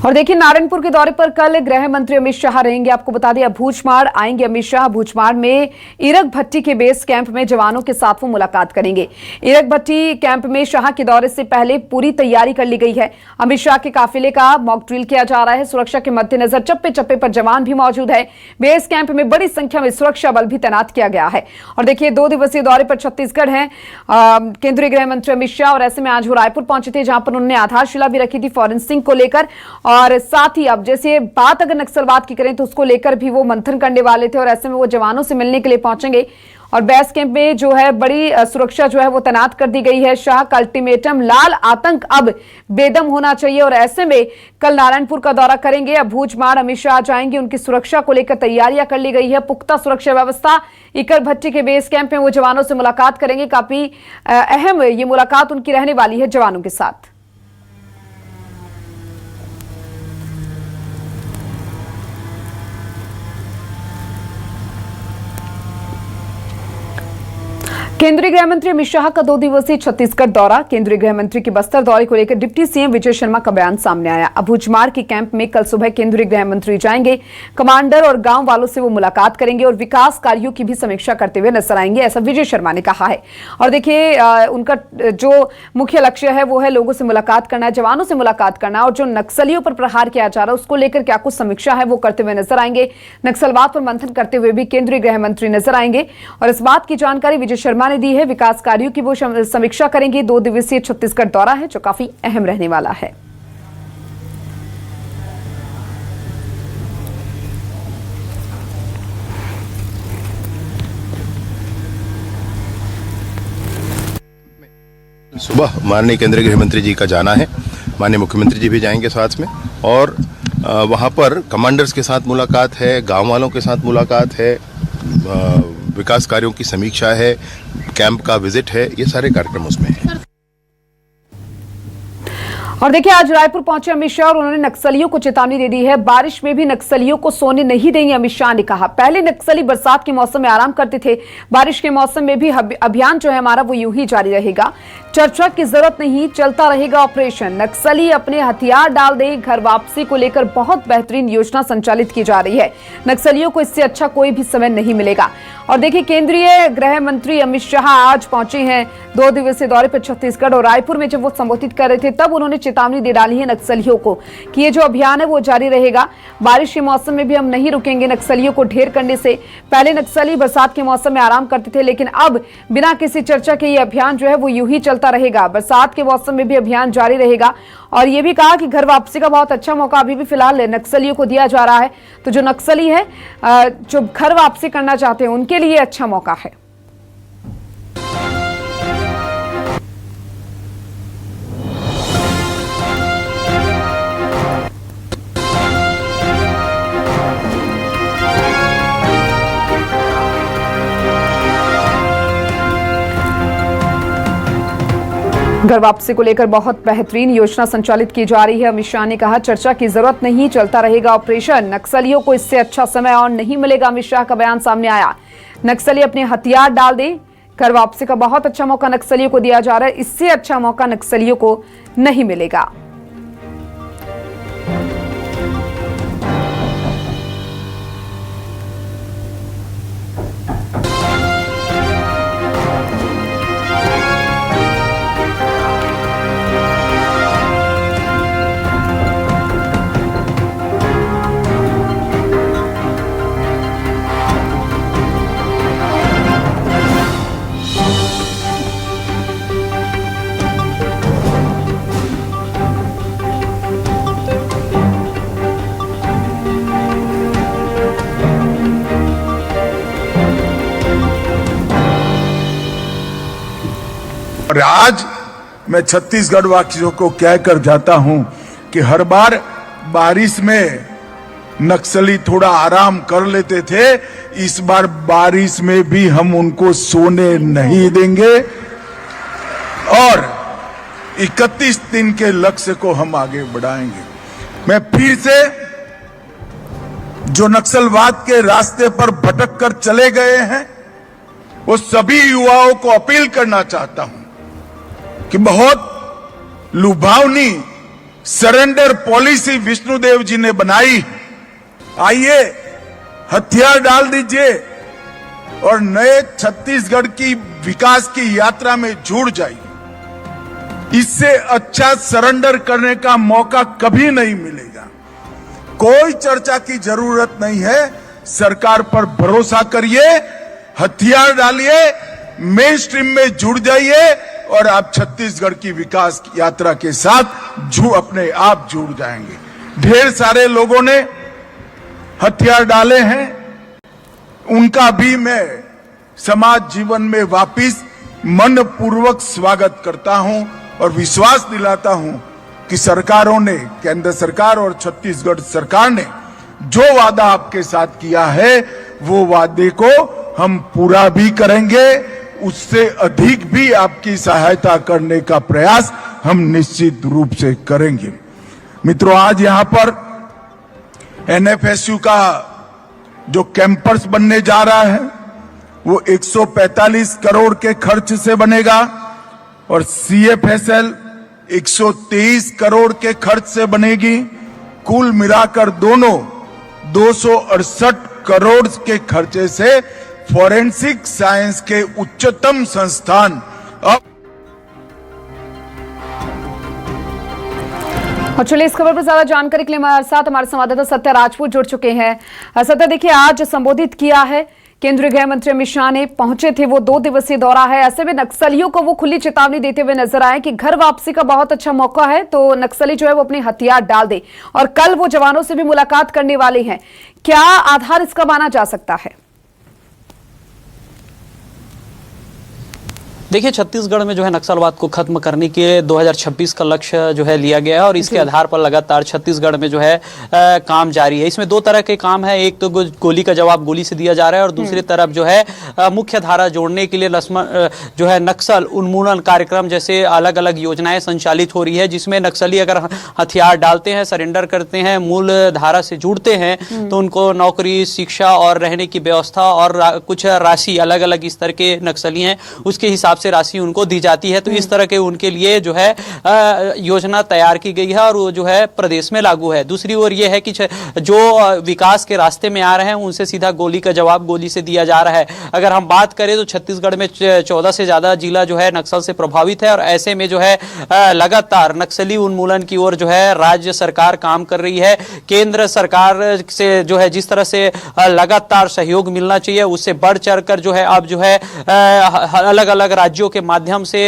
और देखिए, नारायणपुर के दौरे पर कल गृह मंत्री अमित शाह रहेंगे। आपको बता दें, भूचमाड़ आएंगे अमित शाह। भूचमाड़ में इरक भट्टी के बेस कैंप में जवानों के साथ वो मुलाकात करेंगे। इरक भट्टी कैंप में शाह के दौरे से पहले पूरी तैयारी कर ली गई है। अमित शाह के काफिले का मॉक ड्रिल किया जा रहा है। सुरक्षा के मद्देनजर चप्पे चप्पे पर जवान भी मौजूद है। बेस कैंप में बड़ी संख्या में सुरक्षा बल भी तैनात किया गया है। और देखिए, 2 दिवसीय दौरे पर छत्तीसगढ़ है केंद्रीय गृह मंत्री अमित शाह, और ऐसे में आज वो रायपुर पहुंचे थे, जहां पर उन्होंने आधारशिला भी रखी थी फॉरेंसिक को लेकर। और साथ ही अब जैसे बात अगर नक्सलवाद की करें तो उसको लेकर भी वो मंथन करने वाले थे, और ऐसे में वो जवानों से मिलने के लिए पहुंचेंगे। और बेस कैंप में जो है बड़ी सुरक्षा जो है वो तैनात कर दी गई है। शाह का अल्टीमेटम, लाल आतंक अब बेदम होना चाहिए। और ऐसे में कल नारायणपुर का दौरा करेंगे। अब भूचमाड़ अमित शाह जाएंगे। उनकी सुरक्षा को लेकर तैयारियां कर ली गई है, पुख्ता सुरक्षा व्यवस्था। इकर भट्टी के बेस कैंप में वो जवानों से मुलाकात करेंगे। काफी अहम ये मुलाकात उनकी रहने वाली है जवानों के साथ। केंद्रीय गृह मंत्री अमित शाह का 2 दिवसीय छत्तीसगढ़ दौरा। केंद्रीय गृह मंत्री के बस्तर दौरे को लेकर डिप्टी सीएम विजय शर्मा का बयान सामने आया। अब भूचमाड़ के कैंप में कल सुबह केंद्रीय गृह मंत्री जाएंगे। कमांडर और गांव वालों से वो मुलाकात करेंगे और विकास कार्यों की भी समीक्षा करते हुए नजर आएंगे, ऐसा विजय शर्मा ने कहा है। और देखिए, उनका जो मुख्य लक्ष्य है वो है लोगों से मुलाकात करना, जवानों से मुलाकात करना, और जो नक्सलियों पर प्रहार किया जा रहा है उसको लेकर क्या कुछ समीक्षा है वो करते हुए नजर आएंगे। नक्सलवाद पर मंथन करते हुए भी केंद्रीय गृह मंत्री नजर आएंगे। और इस बात की जानकारी विजय शर्मा ने दी है। विकास कार्यों की वो समीक्षा करेंगे। 2 दिवसीय छत्तीसगढ़ दौरा है जो काफी अहम रहने वाला है। सुबह माननीय केंद्रीय गृह मंत्री जी का जाना है। माननीय मुख्यमंत्री जी भी जाएंगे साथ में, और वहां पर कमांडर्स के साथ मुलाकात है, गांव वालों के साथ मुलाकात है, विकास कार्यों की समीक्षा है, कैंप का विजिट है, ये सारे कार्यक्रम उसमें हैं। और देखिए, आज रायपुर पहुंचे अमित शाह और उन्होंने नक्सलियों को चेतावनी दे दी है। बारिश में भी नक्सलियों को सोने नहीं देंगे, अमित शाह ने कहा। पहले नक्सली बरसात के मौसम में आराम करते थे, बारिश के मौसम में भी अभियान जो है हमारा वो यूं ही जारी रहेगा। चर्चा की जरूरत नहीं, चलता रहेगा ऑपरेशन। नक्सली अपने हथियार डाल दे, घर वापसी को लेकर बहुत बेहतरीन योजना संचालित की जा रही है। नक्सलियों को इससे अच्छा कोई भी समय नहीं मिलेगा। और देखिए, केंद्रीय गृह मंत्री अमित शाह आज पहुंचे हैं 2 दिवसीय दौरे पर छत्तीसगढ़, और रायपुर में जब वो संबोधित कर रहे थे तब उन्होंने चेतावनी दे डाली है नक्सलियों को कि ये जो अभियान है वो जारी रहेगा। बारिश के मौसम में भी हम नहीं रुकेंगे नक्सलियों को ढेर करने से। पहले नक्सली बरसात के मौसम में आराम करते थे, लेकिन अब बिना किसी चर्चा के ये अभियान जो है वो यूं ही चलता रहेगा। बरसात के मौसम में भी अभियान जारी रहेगा। और ये भी कहा कि घर वापसी का बहुत अच्छा मौका अभी भी फिलहाल नक्सलियों को दिया जा रहा है। तो जो नक्सली है, जो घर वापसी करना चाहते हैं, उनके लिए अच्छा मौका है। घर वापसी को लेकर बहुत बेहतरीन योजना संचालित की जा रही है। अमित शाह ने कहा, चर्चा की जरूरत नहीं, चलता रहेगा ऑपरेशन। नक्सलियों को इससे अच्छा समय और नहीं मिलेगा, अमित शाह का बयान सामने आया। नक्सली अपने हथियार डाल दे, घर वापसी का बहुत अच्छा मौका नक्सलियों को दिया जा रहा है, इससे अच्छा मौका नक्सलियों को नहीं मिलेगा। और आज मैं छत्तीसगढ़ वासियों को कहकर जाता हूं कि हर बार बारिश में नक्सली थोड़ा आराम कर लेते थे, इस बार बारिश में भी हम उनको सोने नहीं देंगे और 31 दिन के लक्ष्य को हम आगे बढ़ाएंगे। मैं फिर से जो नक्सलवाद के रास्ते पर भटक कर चले गए हैं वो सभी युवाओं को अपील करना चाहता हूं कि बहुत लुभावनी सरेंडर पॉलिसी विष्णुदेव जी ने बनाई। आइए हथियार डाल दीजिए और नए छत्तीसगढ़ की विकास की यात्रा में जुड़ जाइए। इससे अच्छा सरेंडर करने का मौका कभी नहीं मिलेगा। कोई चर्चा की जरूरत नहीं है। सरकार पर भरोसा करिए, हथियार डालिए, मेन स्ट्रीम में जुड़ जाइए और आप छत्तीसगढ़ की विकास की यात्रा के साथ अपने आप जुड़ जाएंगे। ढेर सारे लोगों ने हथियार डाले हैं, उनका भी मैं समाज जीवन में वापिस मन पूर्वक स्वागत करता हूं और विश्वास दिलाता हूं कि सरकारों ने, केंद्र सरकार और छत्तीसगढ़ सरकार ने जो वादा आपके साथ किया है वो वादे को हम पूरा भी करेंगे। उससे अधिक भी आपकी सहायता करने का प्रयास हम निश्चित रूप से करेंगे। मित्रों, आज यहां पर एनएफएसयू का जो कैंपस बनने जा रहा है वो 145 करोड़ के खर्च से बनेगा और सीएफएसएल 123 करोड़ के खर्च से बनेगी। कुल मिलाकर दोनों 268 करोड़ के खर्चे से फॉरेंसिक साइंस के उच्चतम संस्थान अब। और चलिए इस खबर पर ज्यादा जानकारी के लिए हमारे साथ हमारे संवाददाता सत्य राजपूत जुड़ चुके हैं। सत्य, देखिए आज संबोधित किया है केंद्रीय गृह मंत्री अमित शाह ने, पहुंचे थे, वो 2 दिवसीय दौरा है। ऐसे में नक्सलियों को वो खुली चेतावनी देते हुए नजर आए कि घर वापसी का बहुत अच्छा मौका है, तो नक्सली जो है वो अपने हथियार डाल दे। और कल वो जवानों से भी मुलाकात करने वाले हैं। क्या आधार इसका माना जा सकता है? देखिए, छत्तीसगढ़ में जो है नक्सलवाद को खत्म करने के 2026 का लक्ष्य जो है लिया गया है और इसके आधार पर लगातार छत्तीसगढ़ में जो है काम जारी है। इसमें 2 तरह के काम है। एक तो गोली का जवाब गोली से दिया जा रहा है और दूसरी तरफ जो है मुख्य धारा जोड़ने के लिए जो है नक्सल उन्मूलन कार्यक्रम जैसे अलग अलग योजनाएं संचालित हो रही है, जिसमें नक्सली अगर हथियार डालते हैं, सरेंडर करते हैं, मूल धारा से जुड़ते हैं तो उनको नौकरी, शिक्षा और रहने की व्यवस्था और कुछ राशि, अलग अलग स्तर के नक्सली हैं उसके हिसाब से राशि उनको दी जाती है। तो इस तरह के उनके लिए जो है योजना तैयार की गई है और वो जो है प्रदेश में लागू है। दूसरी ओर ये है कि जो विकास के रास्ते में आ रहे हैं उनसे सीधा गोली का जवाब गोली से दिया जा रहा है। अगर हम बात करें तो छत्तीसगढ़ में 14 से ज्यादा जिला जो है नक्सल से प्रभावित है और ऐसे में जो है लगातार नक्सली उन्मूलन की ओर जो है राज्य सरकार काम कर रही है। केंद्र सरकार से जो है जिस तरह से लगातार सहयोग मिलना चाहिए उससे बढ़ चढ़कर जो है अब जो है अलग अलग राज्यों के माध्यम से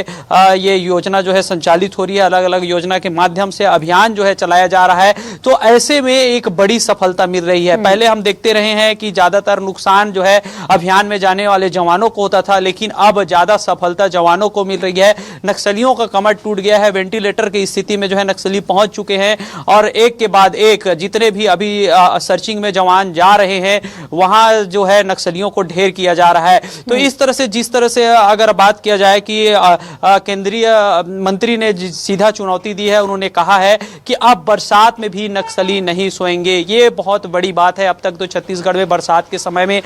ये योजना जो है संचालित हो रही है। अलग अलग योजना के माध्यम से अभियान जो है चलाया जा रहा है। तो ऐसे में एक बड़ी सफलता मिल रही है। पहले हम देखते रहे हैं कि ज्यादातर नुकसान जो है अभियान में जाने वाले जवानों को होता था, लेकिन अब ज्यादा सफलता जवानों को मिल रही है। नक्सलियों का कमर टूट गया है। वेंटिलेटर की स्थिति में जो है नक्सली पहुंच चुके हैं और एक के बाद एक जितने भी अभी सर्चिंग में जवान जा रहे हैं वहां जो है नक्सलियों को ढेर किया जा रहा है। तो इस तरह से जिस तरह से अगर बात किया जाए कि केंद्रीय मंत्री ने सीधा चुनौती दी है, उन्होंने कहा है कि अब बरसात में भी नक्सली नहीं सोएंगे। ये बहुत बड़ी बात है। अब तक तो छत्तीसगढ़ में बरसात के समय में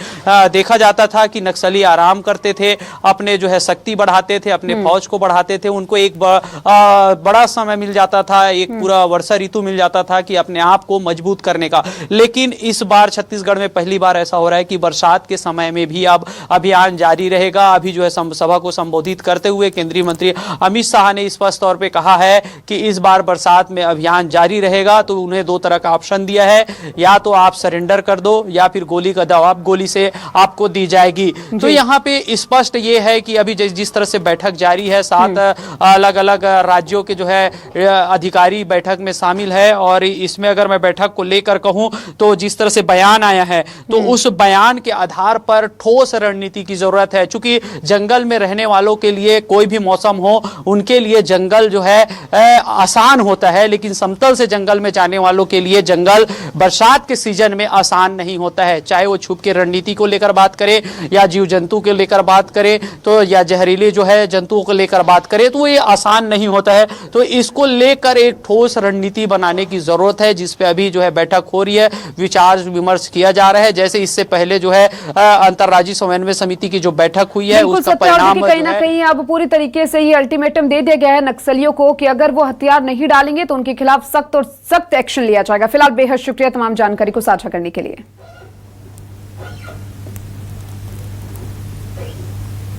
देखा जाता था कि नक्सली आराम करते थे, अपने जो है शक्ति बढ़ाते थे, अपने फौज को बढ़ाते थे, उनको एक बड़ा समय मिल जाता था, एक पूरा वर्षा ऋतु मिल जाता था कि अपने आप को मजबूत करने का। लेकिन इस बार छत्तीसगढ़ में पहली बार ऐसा हो रहा है कि बरसात के समय में भी अब अभियान जारी रहेगा। अभी जो है सभा को संबोधित करते हुए केंद्रीय मंत्री अमित शाह ने स्पष्ट तौर पे कहा है कि इस बार बरसात में अभियान जारी रहेगा। तो उन्हें 2 तरह का ऑप्शन दिया है, या तो आप सरेंडर कर दो या फिर गोली का जवाब गोली से आपको दी जाएगी। तो यहाँ पे स्पष्ट ये है कि अभी जिस तरह से बैठक जारी है, 7 अलग अलग राज्यों के जो है अधिकारी बैठक में शामिल है और इसमें अगर मैं बैठक को लेकर कहूं तो जिस तरह से बयान आया है तो उस बयान के आधार पर ठोस रणनीति की जरूरत है। चूंकि जंगल में रहने वालों के लिए कोई भी मौसम हो उनके लिए जंगल जो है आसान होता है, लेकिन समतल से जंगल में जाने वालों के लिए जंगल बरसात के सीजन में आसान नहीं होता है। चाहे वो छुप के रणनीति को लेकर बात करें या जीव जंतु को लेकर बात करें तो या जहरीले जो है जंतुओं को लेकर बात करें तो ये आसान नहीं होता है। तो इसको लेकर एक ठोस रणनीति बनाने की जरूरत है, जिस पे अभी जो है बैठक हो रही है, विचार विमर्श किया जा रहा है। जैसे इससे पहले जो है अंतर्राज्यीय समन्वय समिति की जो बैठक हुई है उसका परिणाम ना कहीं अब पूरी तरीके से ये अल्टीमेटम दे दिया गया है नक्सलियों को कि अगर वो हथियार नहीं डालेंगे तो उनके खिलाफ सख्त और सख्त एक्शन लिया जाएगा। फिलहाल बेहद शुक्रिया तमाम जानकारी को साझा करने के लिए।